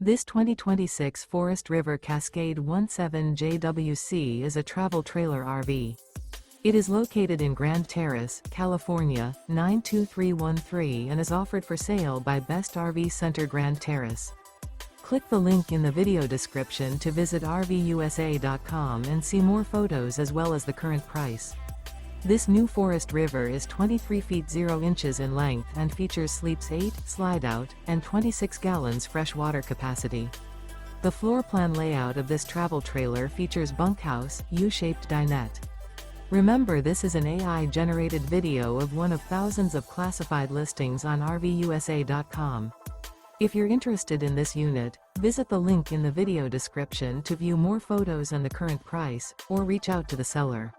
This 2026 Forest River Cascade 17JWC is a travel trailer RV. It is located in Grand Terrace, California, 92313 and is offered for sale by Best RV Center Grand Terrace. Click the link in the video description to visit RVUSA.com and see more photos as well as the current price. This new Forest River is 23 feet 0 inches in length and features sleeps 8, Slideout, and 26 gallons fresh water capacity. The floor plan layout of this travel trailer features bunkhouse, U-shaped dinette. Remember, this is an AI-generated video of one of thousands of classified listings on RVUSA.com. If you're interested in this unit, visit the link in the video description to view more photos and the current price, or reach out to the seller.